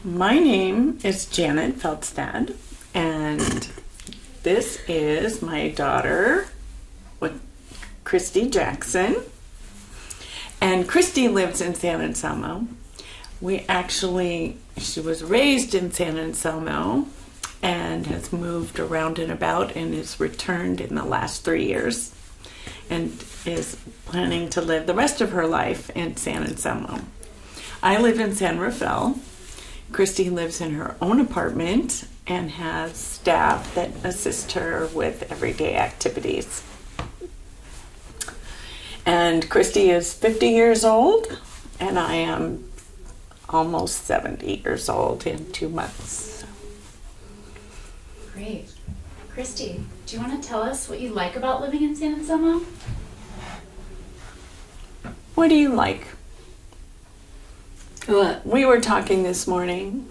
My name is Janet Feldstad, and this is my daughter, Christie Jackson. And Christie lives in San Anselmo. She was raised in San Anselmo and has moved around and about and has returned in the last 3 years and is planning to live the rest of her life in San Anselmo. I live in San Rafael. Christie lives in her own apartment and has staff that assist her with everyday activities. And Christie is 50 years old, and I am almost 70 years old in 2 months. Great. Christie, do you want to tell us what you like about living in San Anselmo? What do you like? What? We were talking this morning.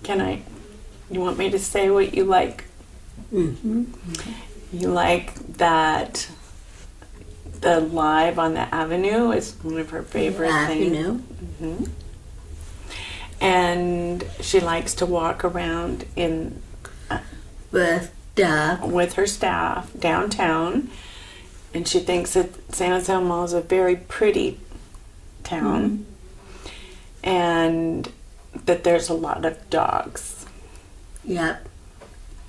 You want me to say what you like? Mm-hmm. You like that the live on the avenue is one of her favorite things. Mm-hmm. And she likes to walk around with her staff downtown. And she thinks that San Anselmo is a very pretty town. Mm-hmm. And that there's a lot of dogs. Yep.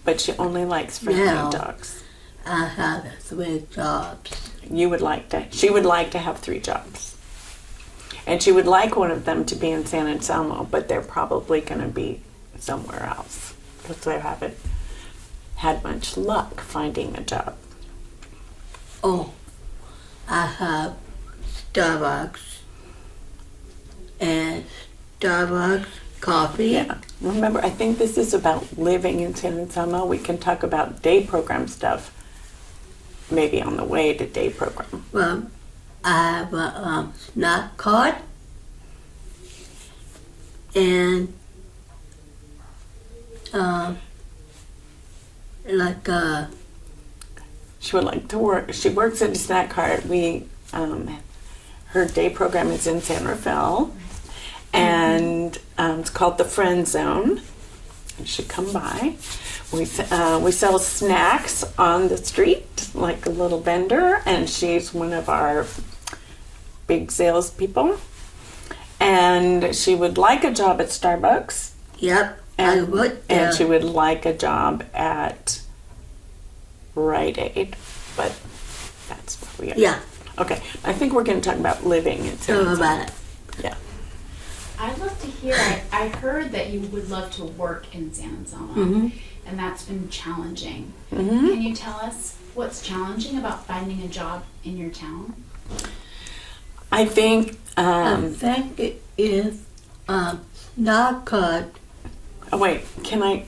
But she only likes friendly dogs. I have 3 jobs. She would like to have 3 jobs. And she would like one of them to be in San Anselmo, but they're probably going to be somewhere else because they haven't had much luck finding a job. Oh, I have Starbucks and Starbucks coffee. Yeah. Remember, I think this is about living in San Anselmo. We can talk about day program stuff maybe on the way to day program. Well, I have a snack card and she would like to work. She works at a snack cart. Her day program is in San Rafael, and it's called the Friend Zone. You should come by. We sell snacks on the street, like a little vendor, and she's one of our big salespeople. And she would like a job at Starbucks. Yep, and, I would. And she would like a job at Rite Aid, but that's where we are. Yeah. Okay, I think we're going to talk about living in San Anselmo. About it. Yeah. I'd love to hear, I heard that you would love to work in San Anselmo, and that's been challenging. Mm-hmm. Can you tell us what's challenging about finding a job in your town? I think it is snack card. Oh wait, can I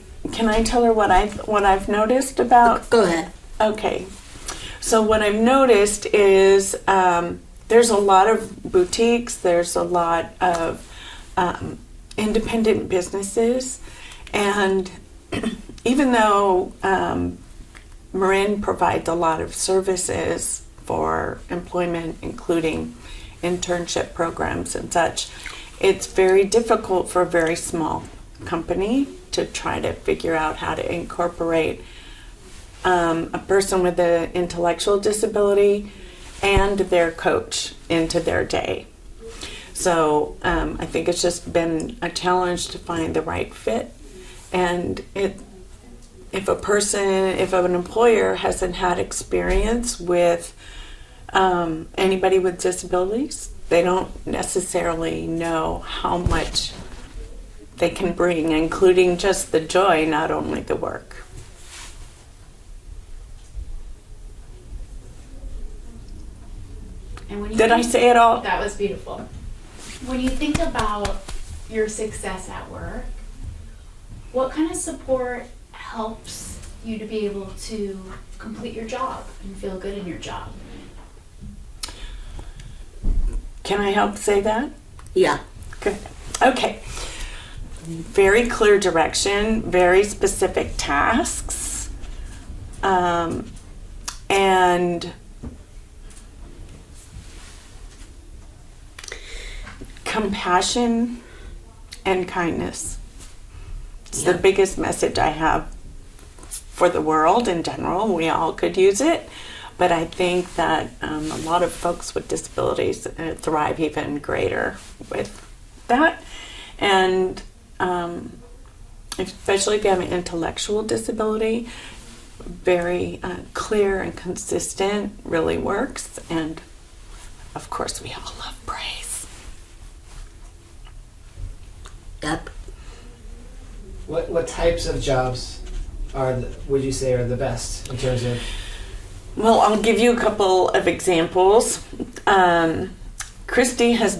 tell her what I've noticed about? Go ahead. Okay, so what I've noticed is there's a lot of boutiques. There's a lot of independent businesses, and even though Marin provides a lot of services for employment, including internship programs and such, it's very difficult for a very small company to try to figure out how to incorporate a person with an intellectual disability and their coach into their day. So I think it's just been a challenge to find the right fit. And if an employer hasn't had experience with anybody with disabilities, they don't necessarily know how much they can bring, including just the joy, not only the work. And Did I say it all? That was beautiful. When you think about your success at work, what kind of support helps you to be able to complete your job and feel good in your job? Can I help say that? Yeah. Good. Okay. Very clear direction, very specific tasks, and compassion and kindness. It's the biggest message I have for the world in general. We all could use it, but I think that a lot of folks with disabilities thrive even greater with that. And especially if you have an intellectual disability, very clear and consistent really works. And of course, we all love praise. Yep. What types of jobs would you say are the best in terms of? Well, I'll give you a couple of examples. Christie has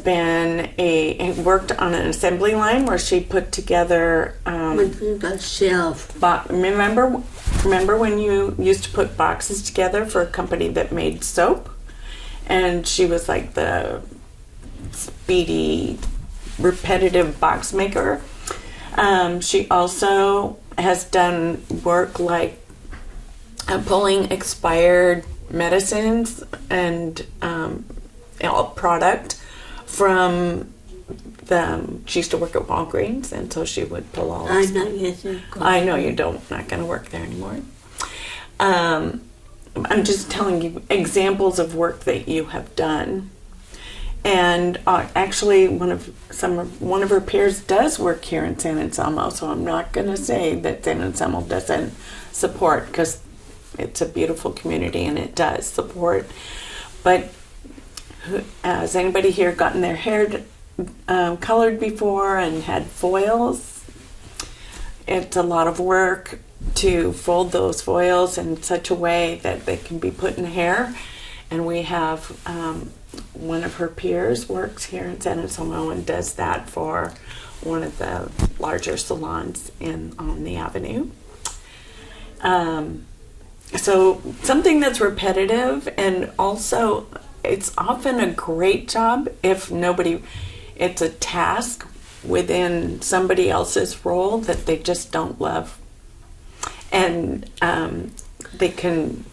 worked on an assembly line where she put together. With the shelf. Remember when you used to put boxes together for a company that made soap? And she was like the speedy, repetitive box maker. She also has done work like pulling expired medicines and product from she used to work at Walgreens, and so she would pull all I this. know, yes, of course. I know you don't, not going to work there anymore. I'm just telling you examples of work that you have done. And actually, one of her peers does work here in San Anselmo, so I'm not going to say that San Anselmo doesn't support, because it's a beautiful community and it does support. But has anybody here gotten their hair colored before and had foils? It's a lot of work to fold those foils in such a way that they can be put in hair. And we have one of her peers works here in San Anselmo and does that for one of the larger salons on the avenue. So something that's repetitive, and also it's often a great job if it's a task within somebody else's role that they just don't love. And they can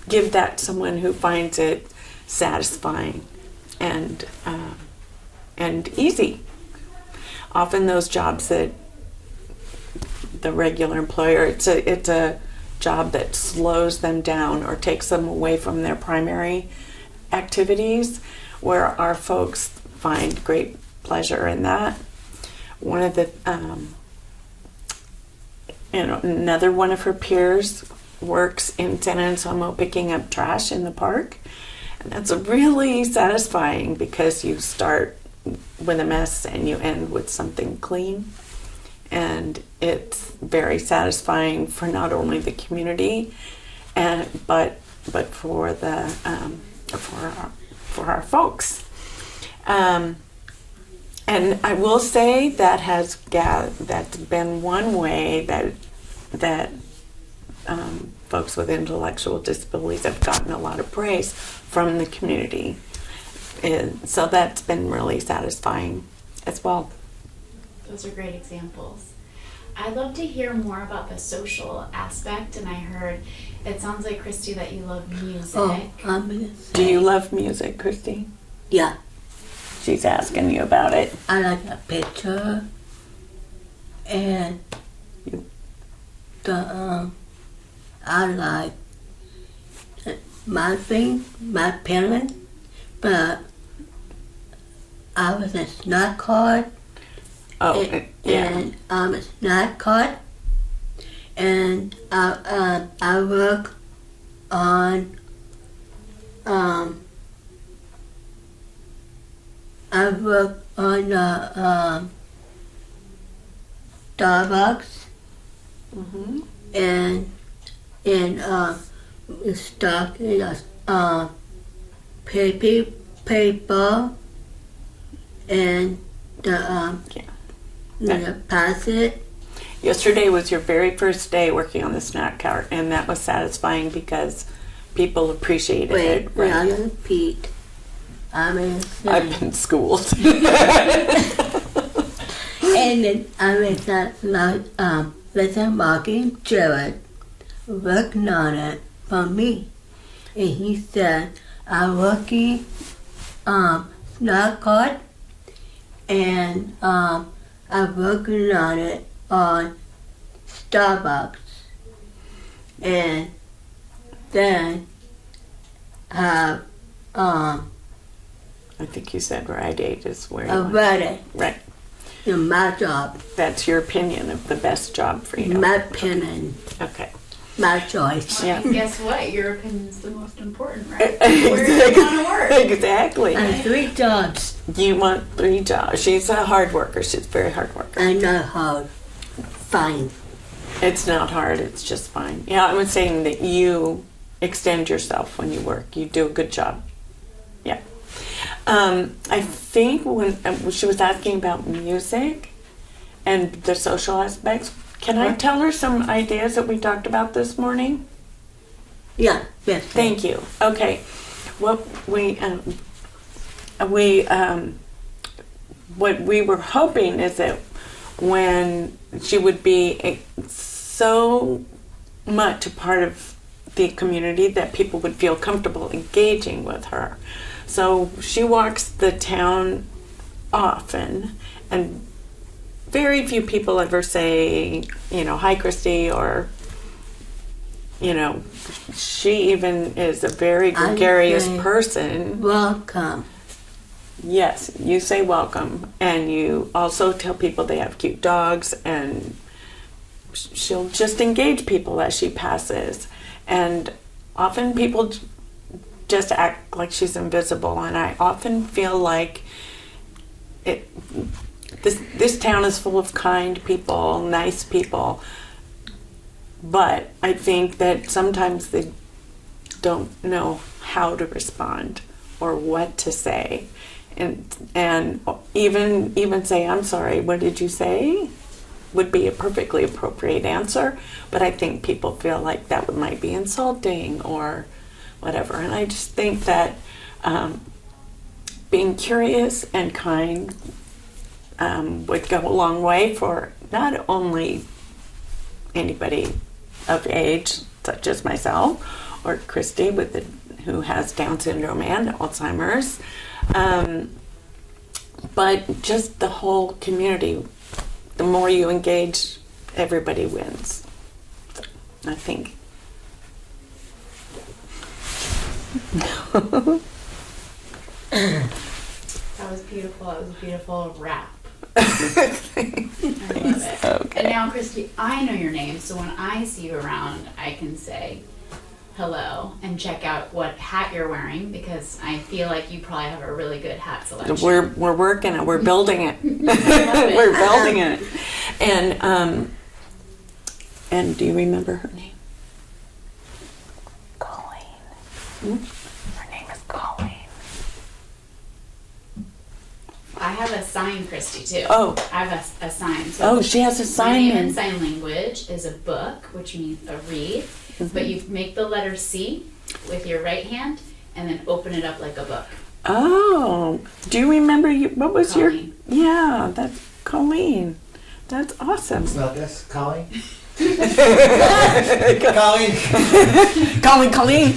give that to someone who finds it satisfying and easy. Often those jobs that the regular employer, it's a job that slows them down or takes them away from their primary activities, where our folks find great pleasure in that. One of the another one of her peers works in San Anselmo picking up trash in the park, and that's really satisfying because you start with a mess and you end with something clean, and it's very satisfying for not only the community but for the for our folks. And I will say that's been one way that folks with intellectual disabilities have gotten a lot of praise from the community. And so that's been really satisfying as well. Those are great examples. I'd love to hear more about the social aspect, and I heard it sounds like, Christy, that you love music. Oh, I'm gonna say. Do you love music, Christy? Yeah, She's asking you about it. I like a picture, and I like my parents, but I was a snack card. Oh, yeah. And I'm a snack card, and I work on Starbucks Mm-hmm. and stock in paper and the packet. Yesterday was your very first day working on the snack cart, and that was satisfying because people appreciated it. Wait, I don't repeat. I've been schooled. And then I was with Marking Jared working on it for me. And he said, I'm working snack card and I'm working on it on Starbucks. And then have I think you said Rite Aid is where you a want. wedding Right. in my job. That's your opinion of the best job for you. My opinion, Okay. my choice. Yeah. And guess what? Your opinion's the most important, right? Where do you want to work? Exactly. And 3 jobs. You want 3 jobs. She's a hard worker. She's a very hard worker. I know how. Fine. It's not hard. It's just fine. Yeah, I was saying that you extend yourself when you work. You do a good job. Yeah. I think when she was asking about music and the social aspects, can I tell her some ideas that we talked about this morning? Yeah, yes. Thank you. Okay. What what we were hoping is that when she would be so much a part of the community that people would feel comfortable engaging with her. So she walks the town often, and very few people ever say, hi, Christie, or, she even is a very gregarious say person. Welcome. Yes, you say welcome, and you also tell people they have cute dogs, and she'll just engage people as she passes. And often people just act like she's invisible, and I often feel like this town is full of kind people, nice people, but I think that sometimes they don't know how to respond or what to say, and even say, I'm sorry, what did you say, would be a perfectly appropriate answer, but I think people feel like that might be insulting or whatever. And I just think that being curious and kind would go a long way for not only anybody of age, such as myself or Christie, who has Down syndrome and Alzheimer's, but just the whole community. The more you engage, everybody wins. So, I think. That was beautiful. That was a beautiful rap. I love it. Okay. And now, Christy, I know your name, so when I see you around, I can say hello and check out what hat you're wearing, because I feel like you probably have a really good hat selection. We're working it. We're building it. Love it. We're building it. And do you remember her name? Colleen. Her name is Colleen. I have a sign, Christy, too. Oh. I have a sign. So Oh, she has a My name in sign. sign language is a book, which means a read, but you make the letter C with your right hand and then open it up like a book. Oh, do you remember what was Colleen. your? Yeah, that's Colleen. That's awesome. Smell this, Colleen? Colleen. Colleen.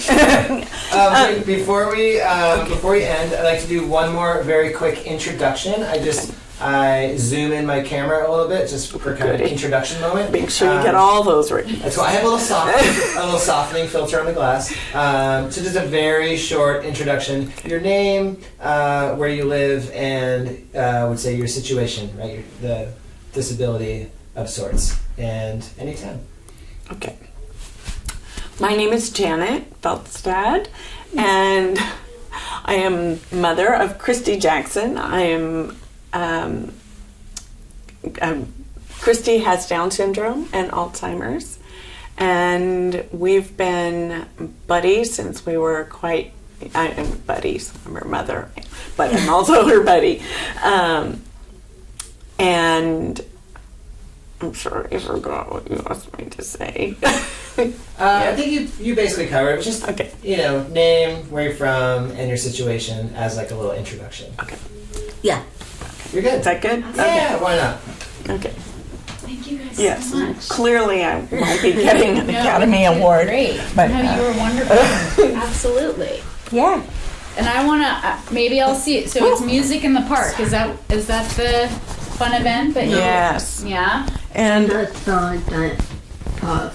Before we end, I'd like to do one more very quick introduction. I zoom in my camera a little bit just for kind of an Goody. introduction moment. Make sure you get all those right. That's why I have a little softening filter on the glass. So just a very short introduction. Your name, where you live, and I would say your situation, right? The disability of sorts, and anytime. Okay. My name is Janet Feldstad, and I am mother of Christie Jackson. I am Christie has Down syndrome and Alzheimer's, and we've been buddies since we were quite. I am buddies. I'm her mother, but I'm also her buddy. And I'm sorry, I forgot what you asked me to say. I think you basically covered it. It was just Okay. Name, where you're from, and your situation as like a little introduction. Okay. Yeah. You're good. Is that good? Yeah, why not? Okay. Thank you guys Yes. so much. Clearly, I might be getting an No, Academy you did Award. Great. but, no, you were wonderful. Absolutely. Yeah. And I want to, maybe I'll see it. So it's music in the park. Is that the fun event that you, Yes. yeah. And That's all that part.